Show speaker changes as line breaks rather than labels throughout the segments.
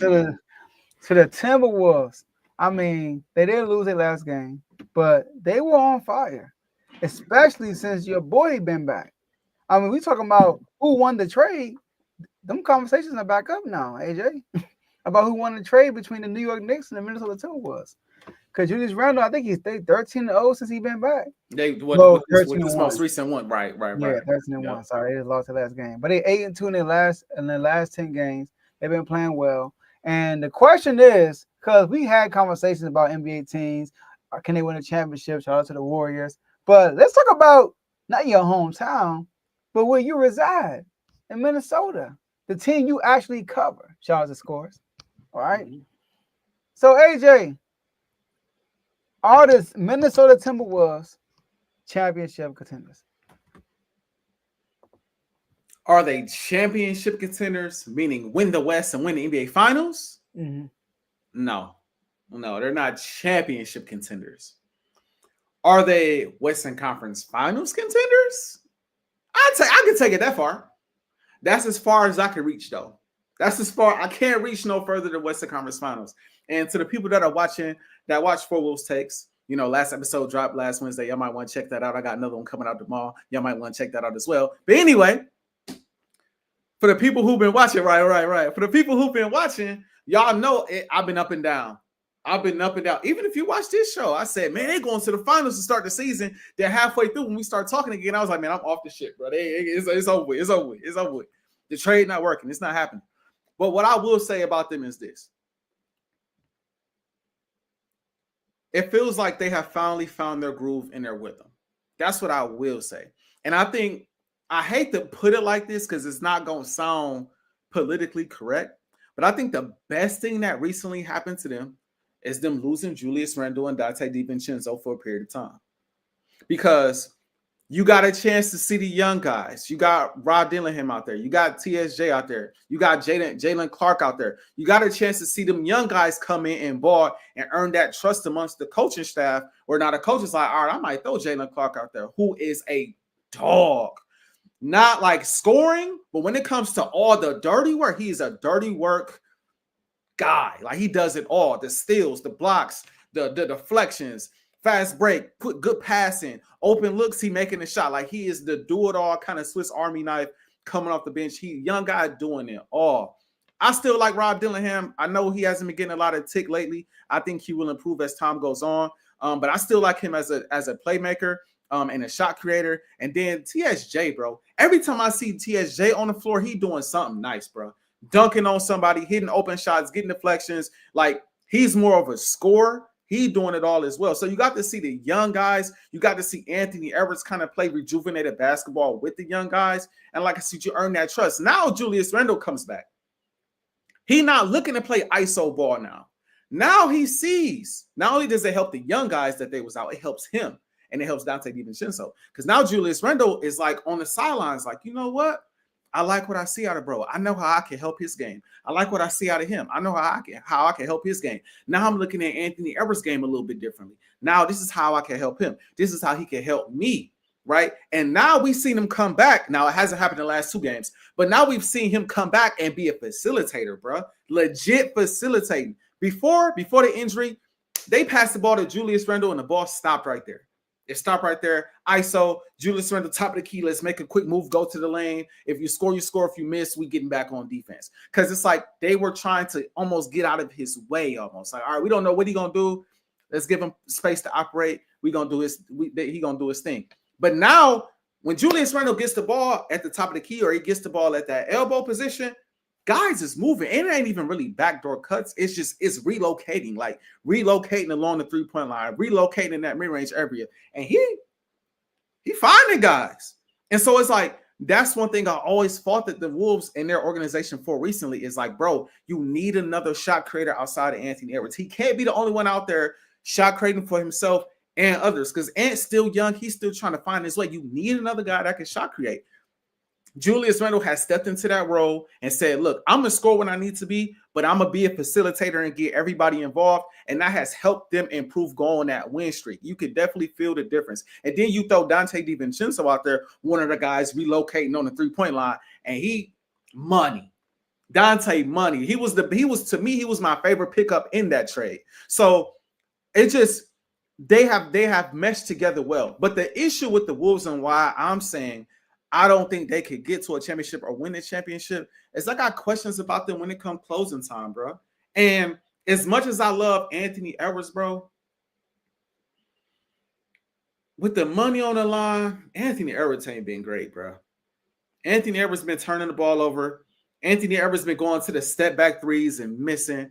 to the Timberwolves. I mean, they didn't lose their last game, but they were on fire, especially since your boy been back. I mean, we talking about who won the trade. Them conversations are back up now, AJ, about who won the trade between the New York Knicks and the Minnesota Timberwolves. Because Julius Randle, I think he's 13-0 since he been back.
They
Well,
with
13
this
and
most
1.
recent one, right.
Yeah, 13 and
Yeah.
1. Sorry, they just lost the last game. But they 8-2 in their last 10 games. They've been playing well. And the question is, because we had conversations about NBA teams, can they win a championship? Shout out to the Warriors. But let's talk about not your hometown, but where you reside in Minnesota, the team you actually cover. Shout out to Scores. All right.
Mm-hmm.
So AJ, are the Minnesota Timberwolves championship contenders?
Are they championship contenders, meaning win the West and win the NBA Finals?
Mm-hmm.
No, they're not championship contenders. Are they Western Conference Finals contenders? I could take it that far. That's as far as I can reach, though. That's as far. I can't reach no further than Western Conference Finals. And to the people that are watching, that watch Four Wolves Takes, last episode dropped last Wednesday. Y'all might want to check that out. I got another one coming out tomorrow. Y'all might want to check that out as well. But anyway, for the people who've been watching, right. For the people who've been watching, y'all know it, I've been up and down. Even if you watch this show, I said, man, they're going to the finals to start the season. They're halfway through when we start talking again. I was like, man, I'm off the shit, bro. It's over with. It's over with. The trade not working. It's not happening. But what I will say about them is this. It feels like they have finally found their groove and their rhythm. That's what I will say. And I think, I hate to put it like this because it's not going to sound politically correct, but I think the best thing that recently happened to them is them losing Julius Randle and Dante DiVincenzo for a period of time. Because you got a chance to see the young guys. You got Rod Dillingham out there. You got TSJ out there. You got Jalen Clark out there. You got a chance to see them young guys come in and ball and earn that trust amongst the coaching staff, where now the coach is like, all right, I might throw Jalen Clark out there, who is a dog. Not like scoring, but when it comes to all the dirty work, he is a dirty work guy. Like, he does it all. The steals, the blocks, the deflections, fast break, put good passing, open looks, he making a shot. Like, he is the do-it-all kind of Swiss Army knife coming off the bench. He young guy doing it all. I still like Rob Dillingham. I know he hasn't been getting a lot of tick lately. I think he will improve as time goes on. But I still like him as a playmaker. And a shot creator. And then TSJ, bro. Every time I see TSJ on the floor, he doing something nice, bro. Dunking on somebody, hitting open shots, getting deflections. Like, he's more of a scorer. He doing it all as well. So you got to see the young guys. You got to see Anthony Edwards kind of play rejuvenated basketball with the young guys. And like I said, you earn that trust. Now Julius Randle comes back. He not looking to play ISO ball now. Now he sees, not only does it help the young guys that they was out, it helps him. And it helps Dante DiVincenzo. Because now Julius Randle is like on the sidelines, like, you know what? I like what I see out of bro. I know how I can help his game. I like what I see out of him. I know how I can help his game. Now I'm looking at Anthony Edwards' game a little bit differently. Now this is how I can help him. This is how he can help me, right? And now we've seen him come back. Now it hasn't happened in the last 2 games, but now we've seen him come back and be a facilitator, bro. Legit facilitating. Before the injury, they passed the ball to Julius Randle and the ball stopped right there. It stopped right there. ISO, Julius Randle, top of the key. Let's make a quick move, go to the lane. If you score, you score. If you miss, we getting back on defense. Because it's like they were trying to almost get out of his way almost. Like, all right, we don't know what he's going to do. Let's give him space to operate. He going to do his thing. But now, when Julius Randle gets the ball at the top of the key or he gets the ball at that elbow position, guys is moving. And it ain't even really backdoor cuts. It's relocating, like relocating along the 3-point line, relocating in that mid-range area. And he finding guys. And so it's like, that's one thing I always faulted the Wolves and their organization for recently is like, bro, you need another shot creator outside of Anthony Edwards. He can't be the only one out there shot creating for himself and others because Ant's still young. He's still trying to find his way. You need another guy that can shot create. Julius Randle has stepped into that role and said, look, I'm going to score when I need to be, but I'm going to be a facilitator and get everybody involved. And that has helped them improve going that win streak. You could definitely feel the difference. And then you throw Dante DiVincenzo out there, one of the guys relocating on the 3-point line, and he money. Dante Money. He was to me, he was my favorite pickup in that trade. So it just they have meshed together well. But the issue with the Wolves and why I'm saying I don't think they could get to a championship or win the championship is I got questions about them when it comes closing time, bro. And as much as I love Anthony Edwards, bro, with the money on the line, Anthony Edwards ain't been great, bro. Anthony Edwards been turning the ball over. Anthony Edwards been going to the step back threes and missing.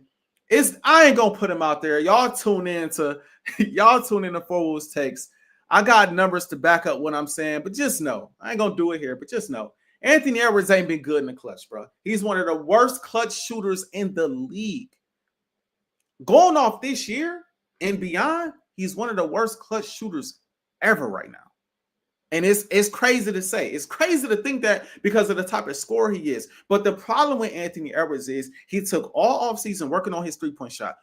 I ain't gonna put him out there. Y'all tune in to Four Wolves Takes. I got numbers to back up what I'm saying, but just know I ain't gonna do it here. But just know Anthony Edwards ain't been good in the clutch, bro. He's one of the worst clutch shooters in the league. Going off this year and beyond, he's one of the worst clutch shooters ever right now. And it's crazy to say. It's crazy to think that because of the type of scorer he is. But the problem with Anthony Edwards is he took all offseason working on his three-point shot,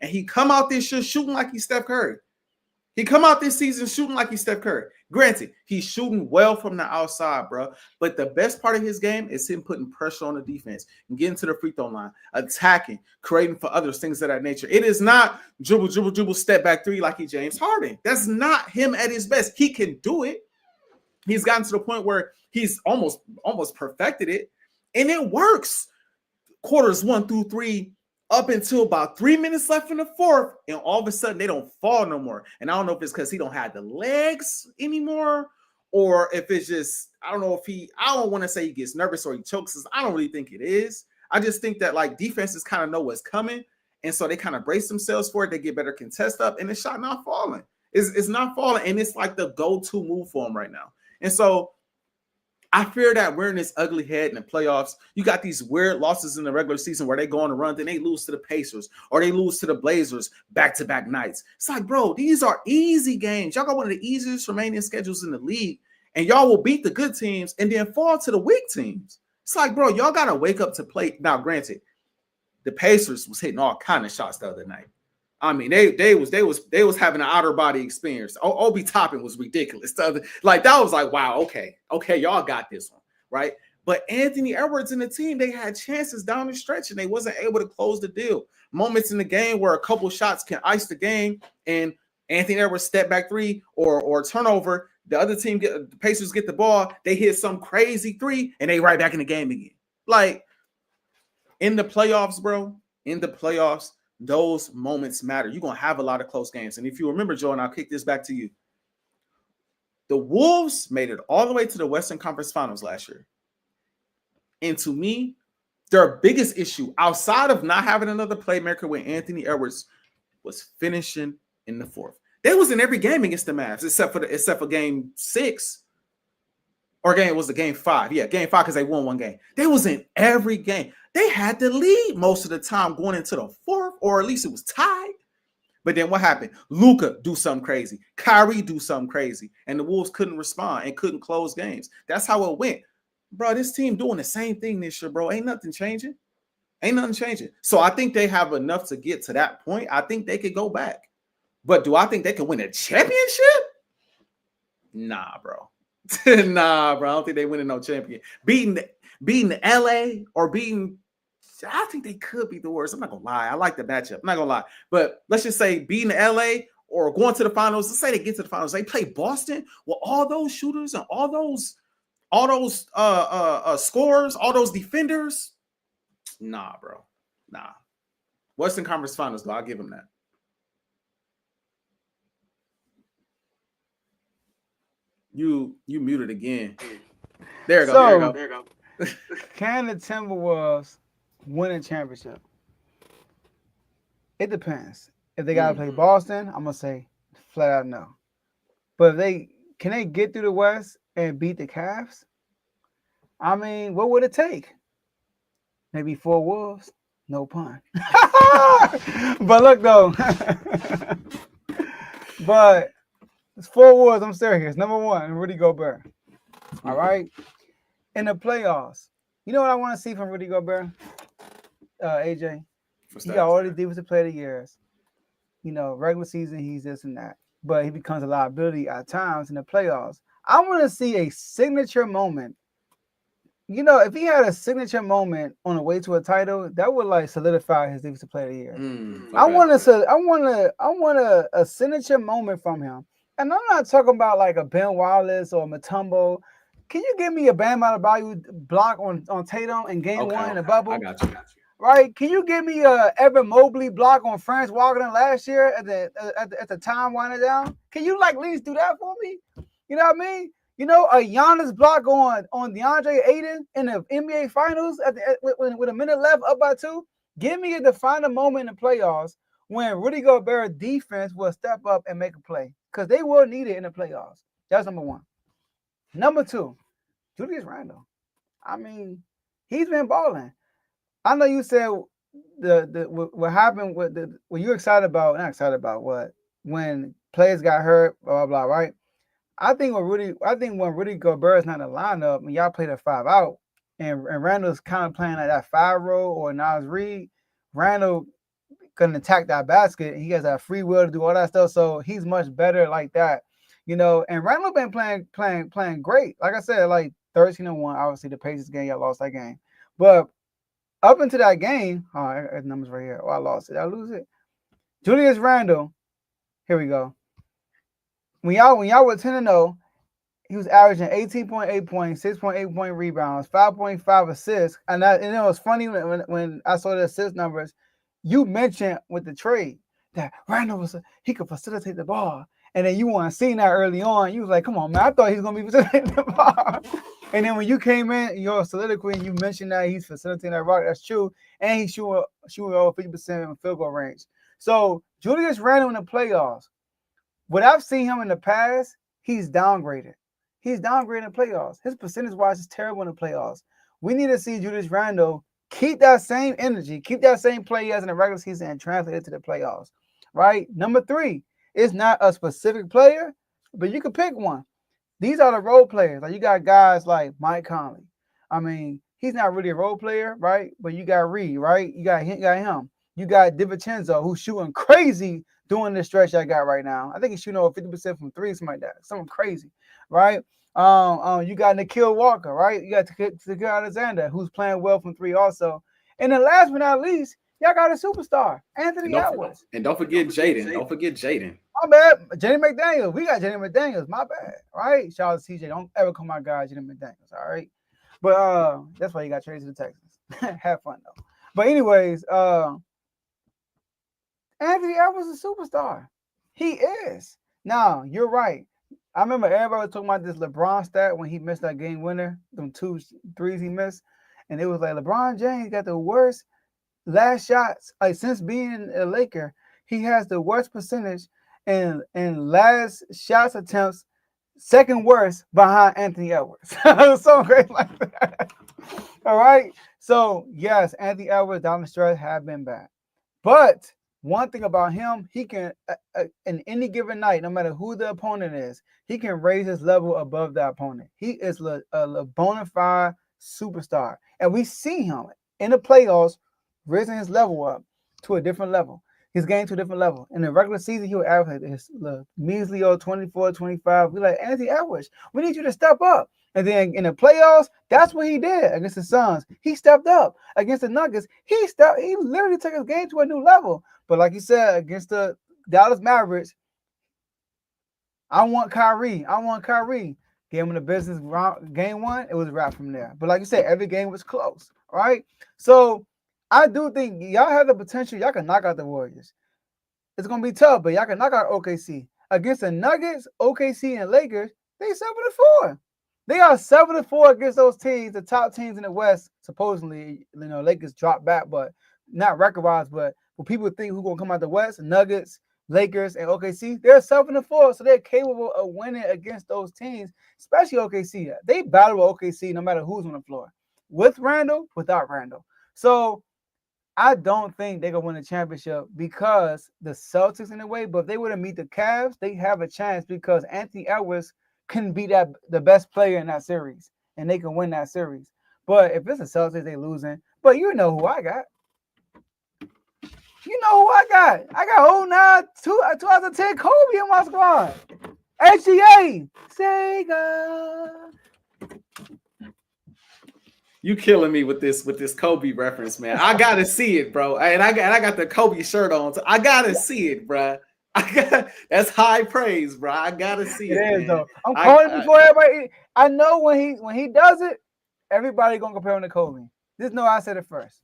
and he come out this year shooting like he's Steph Curry. He come out this season shooting like he's Steph Curry. Granted, he's shooting well from the outside, bro. But the best part of his game is him putting pressure on the defense and getting to the free throw line, attacking, creating for others, things of that nature. It is not dribble, step back three like he's James Harden. That's not him at his best. He can do it. He's gotten to the point where he's almost perfected it, and it works. Quarters 1 through 3. Up until about 3 minutes left in the fourth, and all of a sudden they don't fall no more. And I don't know if it's because he don't have the legs anymore, or if it's just, I don't want to say he gets nervous or he chokes. I don't really think it is. I just think that like defenses kind of know what's coming, and so they kind of brace themselves for it. They get better contest up, and the shot not falling. It's not falling, and it's like the go-to move for him right now. And so I fear that we're in this ugly head in the playoffs. You got these weird losses in the regular season where they go on a run, then they lose to the Pacers or they lose to the Blazers back-to-back nights. It's like, bro, these are easy games. Y'all got one of the easiest remaining schedules in the league, and y'all will beat the good teams and then fall to the weak teams. It's like, bro, y'all got to wake up to play. Now, granted, the Pacers was hitting all kind of shots the other night. I mean, they was having an outer body experience. Obi Toppin was ridiculous. Like that was like, wow, okay, y'all got this one, right? But Anthony Edwards and the team, they had chances down the stretch and they wasn't able to close the deal. Moments in the game where a couple shots can ice the game, and Anthony Edwards step back three or turnover. The other team the Pacers get the ball, they hit some crazy three, and they right back in the game again. Like in the playoffs, bro. In the playoffs. Those moments matter. You're going to have a lot of close games. And if you remember, Joe, and I'll kick this back to you, the Wolves made it all the way to the Western Conference Finals last year. And to me, their biggest issue outside of not having another playmaker with Anthony Edwards was finishing in the fourth. They was in every game against the Mavs except for game 6. Or was the game 5? Yeah, game 5 because they won one game. They was in every game. They had the lead most of the time going into the fourth, or at least it was tied. But then what happened? Luka do something crazy. Kyrie do something crazy. And the Wolves couldn't respond and couldn't close games. That's how it went. Bro, this team doing the same thing this year, bro. Ain't nothing changing. So I think they have enough to get to that point. I think they could go back. But do I think they can win a championship? Nah, bro. Nah, bro. I don't think they winning no champion. Beating LA or beating, I think they could be the worst. I'm not gonna lie. I like the matchup. I'm not gonna lie. But let's just say beating LA or going to the finals. Let's say they get to the finals. They play Boston with all those shooters and all those scorers, all those defenders. Nah, bro. Nah. Western Conference Finals, though. I'll give them that. You muted again. There you go.
Can the Timberwolves win a championship? It depends. If they gotta play Boston, I'm gonna say flat out no. But can they get through the West and beat the Cavs? I mean, what would it take? Maybe 4 Wolves? No pun. But look though. But it's 4 Wolves. I'm serious. Number 1, Rudy Gobert. All right. In the playoffs, you know what I want to see from Rudy Gobert? AJ. He got all the defensive player of the years. You know, regular season, he's this and that. But he becomes a liability at times in the playoffs. I want to see a signature moment if he had a signature moment on the way to a title, that would like solidify his defensive player of the year. I
Okay.
want a signature moment from him, and I'm not talking about like a Ben Wallace or Mutombo. Can you give me a Bam Adebayo block on Tatum in Game
Okay.
One in the
I
bubble?
got you.
Right? Can you give me a Evan Mobley block on France Wagner last year at the time winding down? Can you like at least do that for me? You know what I mean? A Giannis block on DeAndre Ayton in the NBA Finals with a minute left, up by 2. Give me a defining moment in the playoffs when Rudy Gobert defense will step up and make a play because they will need it in the playoffs. That's number one. Number two, Julius Randle. I mean, he's been balling. I know you said what happened with what you excited about, not excited about what when players got hurt, blah blah blah, right? I think when Rudy Gobert's not in the lineup, when y'all play the 5 out, and Randall's kind of playing like that 5 role or Nas Reed, Randall can attack that basket. He has that free will to do all that stuff, so he's much better like that, And Randall been playing great. Like I said, like 13-1. Obviously, the Pacers game, y'all lost that game, but up into that game, numbers right here. Oh, I lost it. I lose it. Julius Randle. Here we go. When y'all were 10-0, he was averaging 18.8 points, 6.8 point rebounds, 5.5 assists. And it was funny when I saw the assist numbers. You mentioned with the trade that Randle he could facilitate the ball. And then you want to see that early on. You was like, come on, man. I thought he was going to be facilitating the ball. And then when you came in, your soliloquy, and you mentioned that he's facilitating that rock. That's true. And he's shooting over 50% in field goal range. So Julius Randle in the playoffs, what I've seen him in the past, he's downgraded. He's downgraded in the playoffs. His percentage-wise is terrible in the playoffs. We need to see Julius Randle keep that same energy, keep that same play he has in the regular season and translate it to the playoffs, right? Number 3, it's not a specific player, but you can pick one. These are the role players. Like you got guys like Mike Conley. I mean, he's not really a role player, right? But you got Reed, right? You got him. You got DiVincenzo, who's shooting crazy doing this stretch I got right now. I think he's shooting over 50% from 3, something like that. Something crazy, right? You got Nikhil Walker, right? You got Takir Alexander, who's playing well from 3 also. And then last but not least, y'all got a superstar, Anthony Edwards.
And don't forget Jaden. Don't forget Jaden.
My bad. Jaden McDaniels. We got Jaden McDaniels. My bad. All right. Shout out to CJ. Don't ever call my guy Jaden McDaniels. All right. But that's why you got traded to the Texans. Have fun though. But anyways, Anthony Edwards is a superstar. He is. Now, you're right. I remember everybody was talking about this LeBron stat when he missed that game winner, them 2 threes he missed. And it was like LeBron James got the worst last shots. Like since being a Laker, he has the worst percentage in last shots attempts, second worst behind Anthony Edwards. So great like that. All right. So yes, Anthony Edwards down the stretch have been bad. But one thing about him, he can, in any given night, no matter who the opponent is, he can raise his level above the opponent. He is a bona fide superstar. And we see him in the playoffs raising his level up to a different level. His game to a different level. In the regular season, he will average his measly 24, 25. We're like, Anthony Edwards, we need you to step up. And then in the playoffs, that's what he did against the Suns. He stepped up. Against the Nuggets, he literally took his game to a new level. But like you said, against the Dallas Mavericks, I want Kyrie. Gave him the business game 1. It was a wrap from there. But like you said, every game was close, right? So I do think y'all have the potential. Y'all can knock out the Warriors. It's going to be tough, but y'all can knock out OKC. Against the Nuggets, OKC, and Lakers, they 7-4. They are 7-4 against those teams, the top teams in the West. Supposedly, Lakers dropped back, but not record-wise. But when people think who's going to come out the West, Nuggets, Lakers, and OKC, they're 7-4, so they're capable of winning against those teams, especially OKC. They battle OKC no matter who's on the floor, with Randall, without Randall. So I don't think they're going to win the championship because the Celtics in a way, but if they were to meet the Cavs, they have a chance because Anthony Edwards can be the best player in that series, and they can win that series. But if it's the Celtics, they losing. But you know who I got. You know who I got. I got 2010 Kobe in my squad. SGA. Sega.
You killing me with this Kobe reference, man. I gotta see it, bro. And I got the Kobe shirt on. So I gotta see it, bro. That's high praise, bro. I gotta see it,
It is
man.
though. I'm calling it before everybody. I know when he does it, everybody gonna compare him to Kobe. Just know I said it first.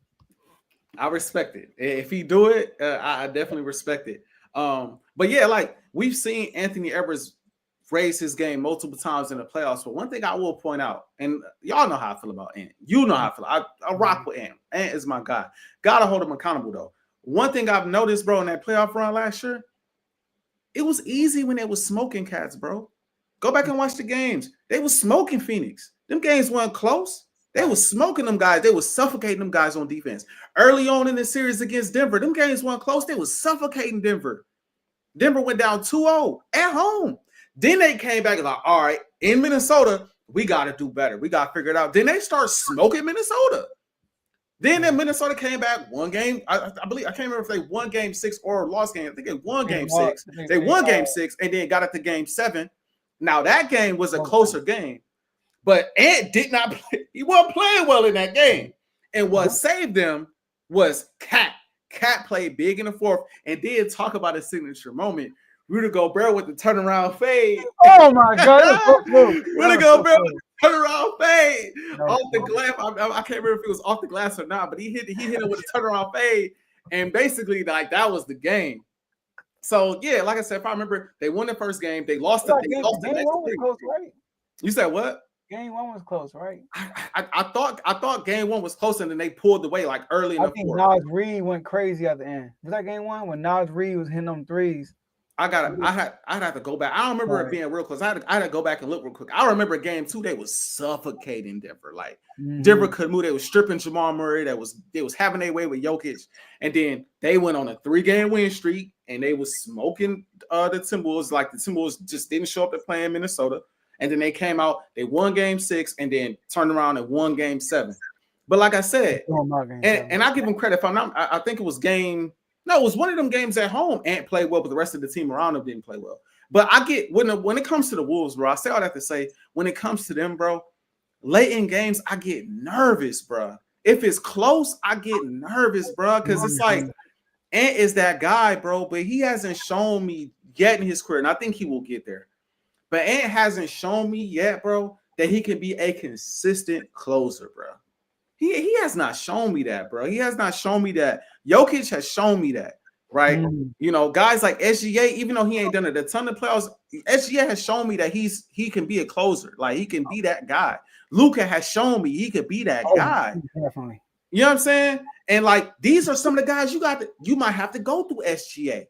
I respect it. If he do it, I definitely respect it. But yeah, like we've seen Anthony Edwards raise his game multiple times in the playoffs. But one thing I will point out, and y'all know how I feel about Ant. You know how I feel. I rock with Ant. Ant is my guy. Gotta hold him accountable though. One thing I've noticed, bro, in that playoff run last year, it was easy when they was smoking cats, bro. Go back and watch the games. They was smoking Phoenix. Them games weren't close. They was smoking them guys. They was suffocating them guys on defense. Early on in the series against Denver, them games weren't close. They was suffocating Denver. Denver went down 2-0 at home. Then they came back and like, all right, in Minnesota, we got to do better. We got to figure it out. Then they start smoking Minnesota. Then Minnesota came back, one game. I believe, I can't remember if they won game 6 or lost game. I think they won game 6. They won game 6 and then got it to game 7. Now that game was a closer game, but Ant did not play. He wasn't playing well in that game. And what saved them was Cat. Cat played big in the fourth and did talk about his signature moment. Rudy Gobert with the turnaround fade.
Oh my God!
Rudy Gobert with the turnaround fade off the glass. I can't remember if it was off the glass or not, but he hit it with a turnaround fade, and basically like that was the game. So yeah, like I said, if I remember, they won the first game. They lost the next three.
Close, right?
You said what?
Game 1 was close, right?
I thought game 1 was close, and then they pulled away like early in the fourth.
Nas Reed went crazy at the end. Was that game 1 when Nas Reed was hitting them threes?
I'd have to go back. I don't remember it being real close. I had to go back and look real quick. I remember game 2, they was suffocating Denver. Like Denver couldn't move. They was stripping Jamal Murray. They was having their way with Jokic. And then they went on a 3-game win streak and they was smoking the Timberwolves. Like the Timberwolves just didn't show up to play in Minnesota. And then they came out, they won game 6 and then turned around and won game 7. But like I said, and I give them credit. If I'm not, I think it was it was one of them games at home. Ant played well, but the rest of the team around him didn't play well. But I get when it comes to the Wolves, bro, I say all that to say, when it comes to them, bro, late in games, I get nervous, bro. If it's close, I get nervous, bro, because it's like Ant is that guy, bro, but he hasn't shown me yet in his career, and I think he will get there. But Ant hasn't shown me yet, bro, that he can be a consistent closer, bro. He has not shown me that, bro. He has not shown me that. Jokic has shown me that, right? You know, guys like SGA, even though he ain't done it a ton of playoffs, SGA has shown me that he can be a closer. Like, he can be that guy. Luka has shown me he could be that guy.
Definitely.
You know what I'm saying? And, like, these are some of the guys you might have to go through SGA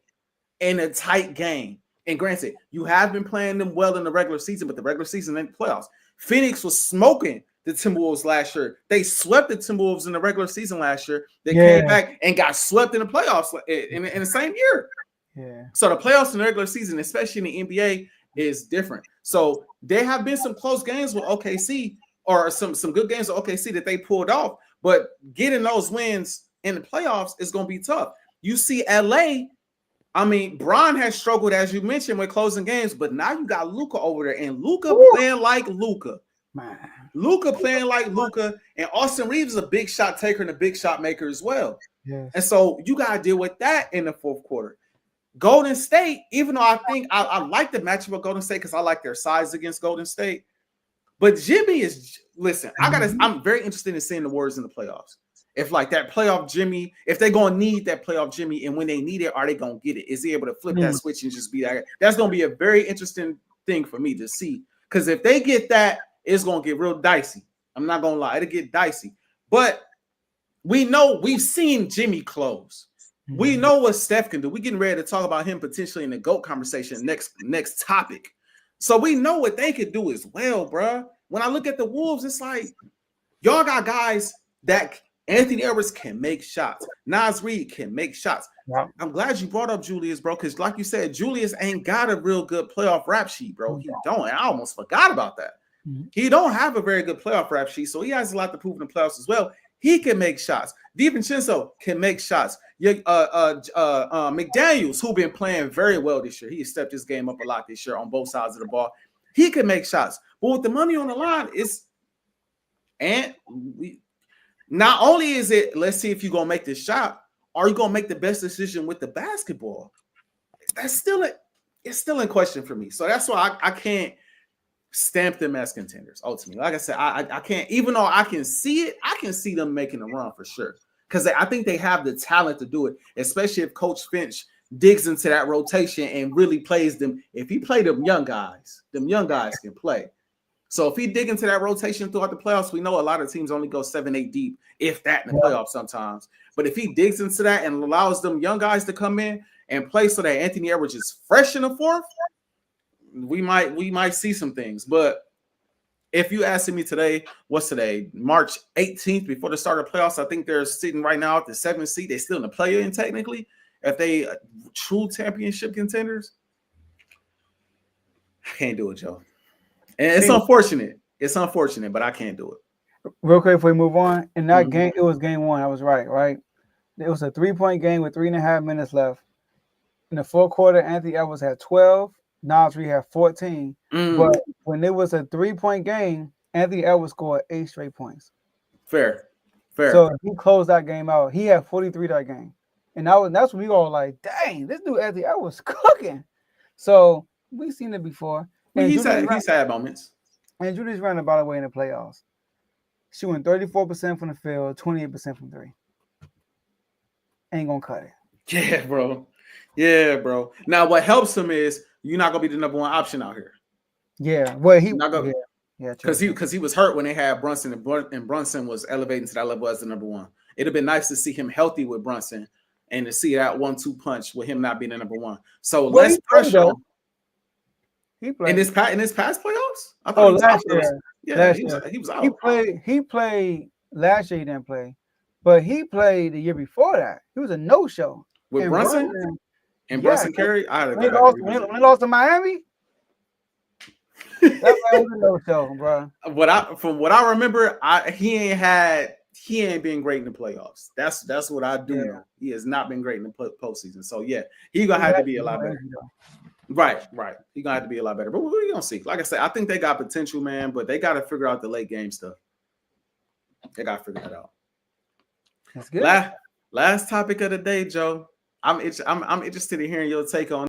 in a tight game. And granted, you have been playing them well in the regular season, but the regular season and the playoffs. Phoenix was smoking the Timberwolves last year. They swept the Timberwolves in the regular season last year. They came back and got swept in the playoffs in the same year.
Yeah.
So the playoffs in the regular season, especially in the NBA, is different. So there have been some close games with OKC or some good games with OKC that they pulled off. But getting those wins in the playoffs is going to be tough. You see LA, I mean, Bron has struggled, as you mentioned, with closing games, but now you got Luka over there, and Luka playing like Luka. Luka playing like Luka, and Austin Reeves is a big shot taker and a big shot maker as well.
Yes.
And so you got to deal with that in the fourth quarter. Golden State, even though I think I like the matchup with Golden State because I like their size against Golden State, but Jimmy is, listen, I'm very interested in seeing the Warriors in the playoffs. If like that playoff Jimmy, if they're going to need that playoff Jimmy, and when they need it, are they going to get it? Is he able to flip that switch and just be that? That's going to be a very interesting thing for me to see. Because if they get that, it's going to get real dicey. I'm not going to lie. It'll get dicey. But we've seen Jimmy close. We know what Steph can do. We're getting ready to talk about him potentially in the GOAT conversation next topic. So we know what they could do as well, bro. When I look at the Wolves, it's like, y'all got guys that Anthony Edwards can make shots. Nas Reed can make shots. Yeah. I'm glad you brought up Julius, bro, because like you said, Julius ain't got a real good playoff rap sheet, bro. He don't. And I almost forgot about that. He don't have a very good playoff rap sheet, so he has a lot to prove in the playoffs as well. He can make shots. DiVincenzo can make shots. McDaniels, who been playing very well this year, he has stepped his game up a lot this year on both sides of the ball. He can make shots. But with the money on the line, And not only is it, let's see if you're gonna make this shot, are you gonna make the best decision with the basketball? It's still in question for me. So that's why I can't stamp them as contenders. Ultimately, like I said, I can't. Even though I can see it, I can see them making a run for sure. Because I think they have the talent to do it, especially if Coach Finch digs into that rotation and really plays them. If he play them young guys can play. So if he dig into that rotation throughout the playoffs, we know a lot of teams only go 7-8 deep, if that in the playoffs sometimes. But if he digs into that and allows them young guys to come in and play so that Anthony Edwards is fresh in the fourth, we might see some things. But if you asking me today, what's today? March 18th, before the start of playoffs, I think they're sitting right now at the 7th seed. They're still in the play-in technically. If they true championship contenders, I can't do it, Joe. And it's unfortunate. It's unfortunate, but I can't do it.
Real quick before we move on, in that game, it was game one. I was right? It was a 3-point game with 3.5 minutes left. In the fourth quarter, Anthony Edwards had 12. Nas Reed had 14. But when it was a 3-point game, Anthony Edwards scored 8 straight points.
Fair.
So he closed that game out. He had 43 that game. And that's when we all like, dang, this dude Anthony Edwards cooking. So we've seen it before.
And he's had moments.
And Julius Randle, by the way, in the playoffs, shooting 34% from the field, 28% from three. Ain't gonna cut it.
Yeah, bro. Now what helps him is you're not gonna be the number one option out here.
Yeah, well,
because he was hurt when they had Brunson, and Brunson was elevating to that level as the number one. It'd have been nice to see him healthy with Brunson and to see that 1-2 punch with him not being the number one. So less pressure.
He played
in his past playoffs.
I thought last year.
Yeah, he was out.
He played last year. He didn't play, but he played the year before that. He was a no-show
with Brunson. And Brunson carried.
When they lost to Miami. That man was a no-show, bro.
From what I remember, he ain't been great in the playoffs. That's what I do know. He has not been great in the postseason. So yeah, he gonna have to be a lot better. Right. He gonna have to be a lot better. But we're gonna see. Like I said, I think they got potential, man. But they got to figure out the late game stuff. They got to figure that out.
That's good.
Last topic of the day, Joe. I'm interested in hearing your take on